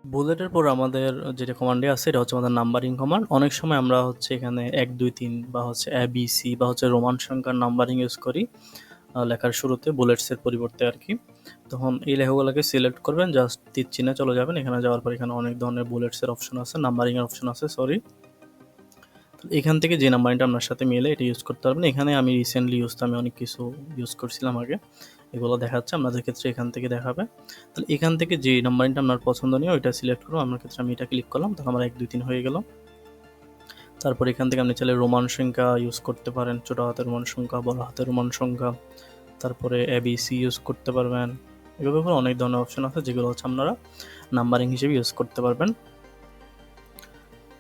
বুলেটের পর আমাদের যেটা কমান্ডে আছে এটা হচ্ছে আমাদের নাম্বারিং কমান্ড। অনেক সময় আমরা হচ্ছে এখানে ১, ২, ৩ বা হচ্ছে ABC বা হচ্ছে রোমান সংখ্যার নাম্বারিং ইউজ করি লেখার শুরুতে বুলেটসের পরিবর্তে আর কি। তখন এই লেখাগুলোকে সিলেক্ট করবেন, জাস্ট তীর চিহ্নে চলে যাবেন। এখানে যাওয়ার পর এখানে অনেক ধরনের বুলেটসের অপশন আছে, নাম্বারিংয়ের অপশন আছে সরি। এখান থেকে যে নাম্বারিংটা আপনার সাথে মিলে এটা ইউজ করতে পারবেন। এখানে আমি রিসেন্টলি আমি অনেক কিছু ইউজ করছিলাম আগে, এগুলো দেখাচ্ছে আপনাদের ক্ষেত্রে এখান থেকে দেখাবে। তাহলে এখান থেকে যে নাম্বারিংটা আপনার পছন্দনীয় ওইটা সিলেক্ট করুন। আমার ক্ষেত্রে আমি এটা ক্লিক করলাম, তখন আমার ১, ২, ৩ হয়ে গেল। তারপর এখান থেকে আপনি চাইলে রোমান সংখ্যা ইউজ করতে পারেন, ছোট হাতের রোমান সংখ্যা, বড় হাতের রোমান সংখ্যা, তারপরে ABC ইউজ করতে পারবেন। এভাবে করে অনেক ধরনের অপশন আছে যেগুলো হচ্ছে আপনারা নাম্বারিং হিসেবে ইউজ করতে পারবেন।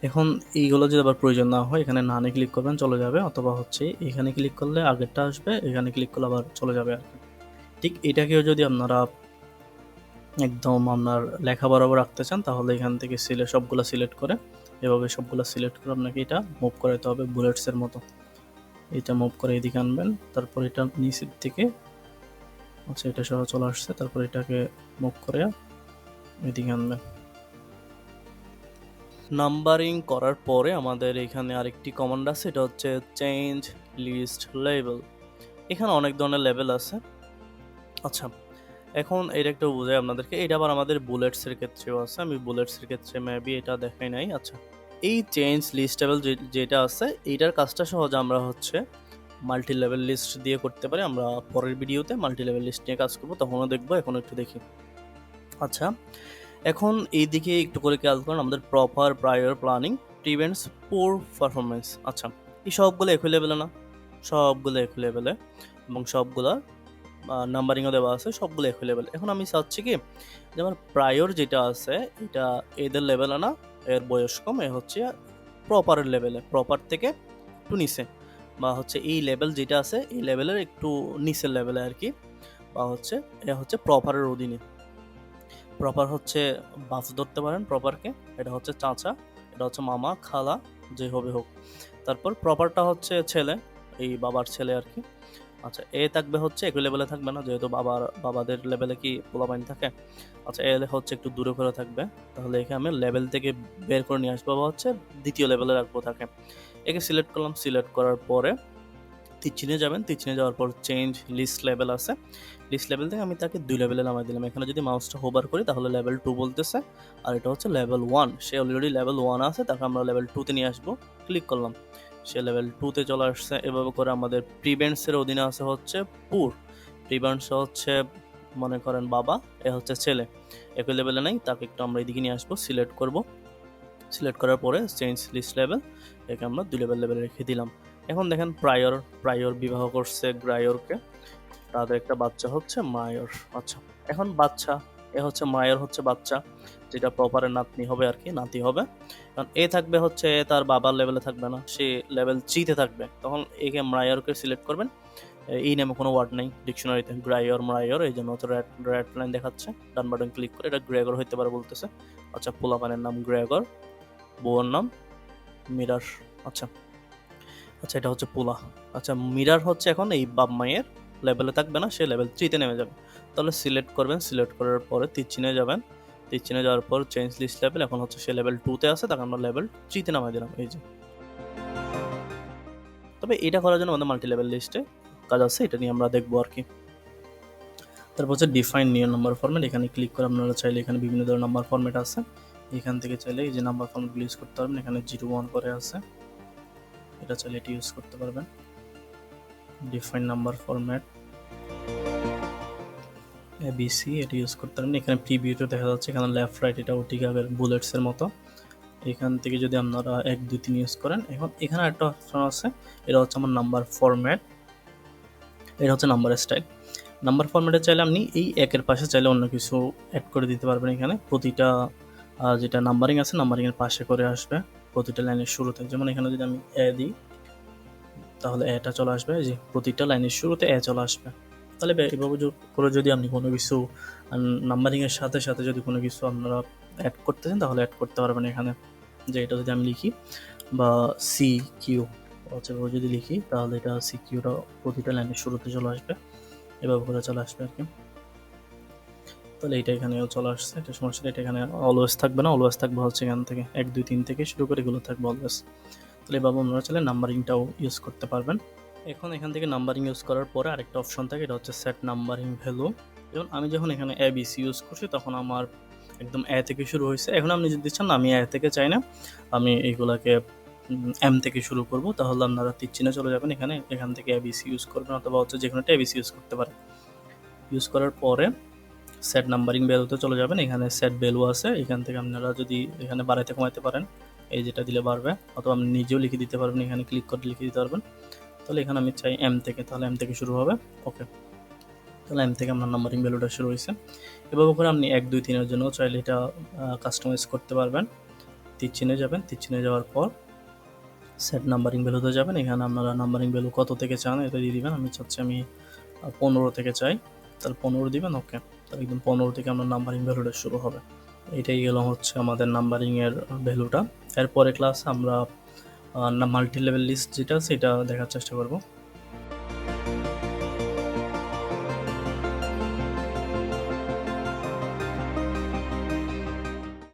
এখন এইগুলো যদি আবার প্রয়োজন না হয় এখানে নানে ক্লিক করবেন, চলে যাবে, অথবা হচ্ছে এখানে ক্লিক করলে আগেরটা আসবে, এখানে ক্লিক করলে আবার চলে যাবে আর কি। ঠিক এটাকেও যদি আপনারা একদম আপনার লেখা বরাবর রাখতে চান তাহলে এখান থেকে সবগুলো সিলেক্ট করে এভাবে সবগুলো সিলেক্ট করে আপনাকে এটা মুভ করাতে হবে বুলেটসের মতো। এটা মুভ করে এদিকে আনবেন, তারপর এটা নিচের দিকে আচ্ছা এটা সহ চলে আসছে, তারপর এটাকে মুভ করে এদিকে আনবেন। নাম্বারিং করার পরে আমাদের এখানে আরেকটি কমান্ড আছে, এটা হচ্ছে চেঞ্জ লিস্ট লেভেল। এখানে অনেক ধরনের লেভেল আছে। আচ্ছা এখন এটা একটু বোঝাই আপনাদেরকে, এটা আবার আমাদের বুলেটসের ক্ষেত্রেও আছে। আমি বুলেটসের ক্ষেত্রে মেবি এটা দেখাই নাই। আচ্ছা এই চেঞ্জ লিস্ট লেভেল যেটা আছে এইটার কাজটা সহজ, আমরা হচ্ছে মাল্টি লেভেল লিস্ট দিয়ে করতে পারি। আমরা পরের ভিডিওতে মাল্টি লেভেল লিস্ট নিয়ে কাজ করবো, তখনও দেখবো, এখন একটু দেখি। আচ্ছা এখন এই দিকে একটু করে খেয়াল করুন, আমাদের প্রপার প্রায়র প্ল্যানিং প্রিভেন্টস পোর পারফরমেন্স। আচ্ছা এই সবগুলো অ্যাভেলেবেল না, সবগুলো অ্যাভেলেবেলে এবং সবগুলা নাম্বারিংও দেওয়া আছে, সবগুলো অ্যাভেলেবেল। এখন আমি চাচ্ছি কি যে আমার প্রায়র যেটা আছে এটা এদের লেভেলে না, এর বয়স কম, এ হচ্ছে প্রপারের লেভেলে, প্রপার থেকে একটু নিচে, বা হচ্ছে এই লেভেল যেটা আছে এই লেভেলের একটু নিচের লেভেলে আর কি, বা হচ্ছে এ হচ্ছে প্রপারের অধীনে। প্রপার হচ্ছে বাস ধরতে পারেন প্রপারকে, এটা হচ্ছে চাচা, এটা হচ্ছে মামা, খালা, যে হবে হোক। তারপর প্রপারটা হচ্ছে ছেলে, এই বাবার ছেলে আর কি। আচ্ছা এ থাকবে হচ্ছে একই লেভেলে থাকবে না, যেহেতু বাবাদের লেভেলে কি পোলাপাইন থাকে। আচ্ছা এ হচ্ছে একটু দূরে করে থাকবে, তাহলে একে আমি লেভেল থেকে বের করে নিয়ে আসবো, বা হচ্ছে দ্বিতীয় লেভেলে রাখবো থাকে। একে সিলেক্ট করলাম, সিলেক্ট করার পরে তীর চিহ্নে যাবেন, তীর চিহ্নে যাওয়ার পর চেঞ্জ লিস্ট লেভেল আছে, লিস্ট লেভেল থেকে আমি তাকে 2 লেভেলে নামাই দিলাম। এখানে যদি মাউসটা হোভার করি তাহলে লেভেল 2 বলতেছে, আর এটা হচ্ছে লেভেল 1। সে অলরেডি লেভেল 1 আছে, তাকে আমরা লেভেল 2 তে নিয়ে আসবো। ক্লিক করলাম, সে লেভেল 2 তে চলে আসছে। এভাবে করে আমাদের প্রিভেন্টসের অধীনে আছে হচ্ছে পুর, প্রিভেন্টস হচ্ছে মনে করেন বাবা, এ হচ্ছে ছেলে, একই লেভেলে নাই, তাকে একটু আমরা এদিকে নিয়ে আসবো, সিলেক্ট করব। সিলেক্ট করার পরে চেঞ্জ লিস্ট লেভেল, একে আমরা 2 লেভেলে রেখে দিলাম। এখন দেখেন প্রায়র বিবাহ করছে গ্রায়রকে, তাদের একটা বাচ্চা হচ্ছে মায়র। আচ্ছা এখন বাচ্চা, এ হচ্ছে মায়ের হচ্ছে বাচ্চা, যেটা প্রপারের নাতনি হবে আর কি, নাতি হবে। কারণ এ থাকবে হচ্ছে তার বাবার লেভেলে থাকবে না, সে লেভেল 3 তে থাকবে, তখন একে মায়রকে সিলেক্ট করবেন। এই নামে কোনো ওয়ার্ড নেই ডিকশনারিতে, মায়র, এই জন্য হচ্ছে রেড লাইন দেখাচ্ছে। ডান বাটন ক্লিক করে এটা গ্রেগর হইতে পারে বলতেছে। আচ্ছা পোলাপানের নাম গ্রেগর, বউয়ের নাম মিরার। আচ্ছা আচ্ছা এটা হচ্ছে পোলা। আচ্ছা মিরার হচ্ছে এখন এই বাপ মায়ের লেভেলে থাকবে না, সে লেভেল 3 তে নেমে যাবে। তাহলে সিলেক্ট করবেন, সিলেক্ট করার পরে তীর চিহ্নে যাবেন, তীর চিহ্নে যাওয়ার পর চেঞ্জ লিস্ট লেভেল, এখন হচ্ছে সে লেভেল 2 তে আছে, তাকে আমরা লেভেল 3 তে নামিয়ে দিলাম, এই যে। তবে এটা করার জন্য আমাদের মাল্টি লেভেল লিস্টে কাজ আছে, এটা নিয়ে আমরা দেখবো আর কি। তারপর হচ্ছে ডিফাইন নিউ নাম্বার ফরম্যাট, এখানে ক্লিক করে আপনারা চাইলে এখানে বিভিন্ন ধরনের নাম্বার ফরম্যাট আছে, এখান থেকে চাইলে এই যে নাম্বার ফরম্যাটগুলো ইউজ করতে পারবেন। এখানে 0, 1 করে আছে, এটা চাইলে এটি ইউজ করতে পারবেন। ডিফাইন নাম্বার ফরম্যাট ABC এটা ইউজ করতে পারেন। এখানে প্রিভিউতে দেখা যাচ্ছে এখানে লেফট রাইট, এটাও ঠিক আগের বুলেটসের মতো। এখান থেকে যদি আপনারা 1, 2, 3 ইউজ করেন, এখন এখানে একটা অপশন আছে, এটা হচ্ছে আমার নাম্বার ফরম্যাট, এটা হচ্ছে নাম্বার স্টাইল। নাম্বার ফরম্যাটে চাইলে আপনি এই একের পাশে চাইলে অন্য কিছু অ্যাড করে দিতে পারবেন। এখানে প্রতিটা যেটা নাম্বারিং আছে নাম্বারিংয়ের পাশে করে আসবে প্রতিটা লাইনের শুরুতে। যেমন এখানে যদি আমি এ দিই তাহলে এটা চলে আসবে, যে প্রতিটা লাইনের শুরুতে এ চলে আসবে। তাহলে এভাবে করে যদি আপনি কোনো কিছু নাম্বারিংয়ের সাথে সাথে যদি কোনো কিছু আপনারা অ্যাড করতে চান তাহলে অ্যাড করতে পারবেন এখানে। যে এটা যদি আমি লিখি বা CQ হচ্ছে যদি লিখি তাহলে এটা CQটা প্রতিটা লাইনের শুরুতে চলে আসবে, এভাবে করে চলে আসবে আর কি। তাহলে এটা এখানেও চলে আসছে, এটা সমস্যা নেই, এটা এখানে অলওয়েজ থাকবে না, অলওয়েজ থাকবে হচ্ছে এখান থেকে 1 2 3 থেকে শুরু করে এগুলো থাকবে অলওয়েজ। তাহলে এভাবে আপনারা চাইলে নাম্বারিংটাও ইউজ করতে পারবেন। এখন এখান থেকে নাম্বারিং ইউজ করার পরে আরেকটা অপশন থাকে, এটা হচ্ছে সেট নাম্বারিং ভ্যালু। যেমন আমি যখন এখানে ABC ইউজ করছি তখন আমার একদম এ থেকে শুরু হয়েছে। এখন আপনি যদি চান আমি এ থেকে চাই না, আমি এইগুলাকে এম থেকে শুরু করব, তাহলে আপনারা তীর চিহ্নে চলে যাবেন, এখান থেকে ABC ইউজ করবেন, অথবা হচ্ছে যে কোনো একটা ABC ইউজ করতে পারেন। ইউজ করার পরে সেট নাম্বারিং ভ্যালুতে চলে যাবেন, এখানে সেট ভ্যালু আছে, এখান থেকে আপনারা যদি এখানে বাড়াইতে কমাইতে পারেন, এই যেটা দিলে বাড়বে, অথবা আপনি নিজেও লিখে দিতে পারবেন, এখানে ক্লিক করে লিখে দিতে পারবেন। তাহলে এখানে আমি চাই এম থেকে, তাহলে এম থেকে শুরু হবে। ওকে, তাহলে এম থেকে আপনার নাম্বারিং ভ্যালুটা শুরু হয়েছে। এভাবে করে আপনি 1 2 3-এর জন্য চাইলে এটা কাস্টমাইজ করতে পারবেন। তীর চিহ্নে যাবেন, তীর চিহ্নে যাওয়ার পর সেট নাম্বারিং ভ্যালুতে যাবেন, এখানে আপনারা নাম্বারিং ভ্যালু কত থেকে চান এটা দিয়ে দিবেন। আমি চাচ্ছি আমি 15 থেকে চাই, তাহলে 15 দিবেন। ওকে, তাহলে একদম 15 থেকে আপনার নাম্বারিং ভ্যালুটা শুরু হবে। এটাই গেল হচ্ছে আমাদের নাম্বারিংয়ের ভ্যালুটা। এরপরে ক্লাসে আমরা মাল্টি লেভেল লিস্ট যেটা সেটা দেখার চেষ্টা করব।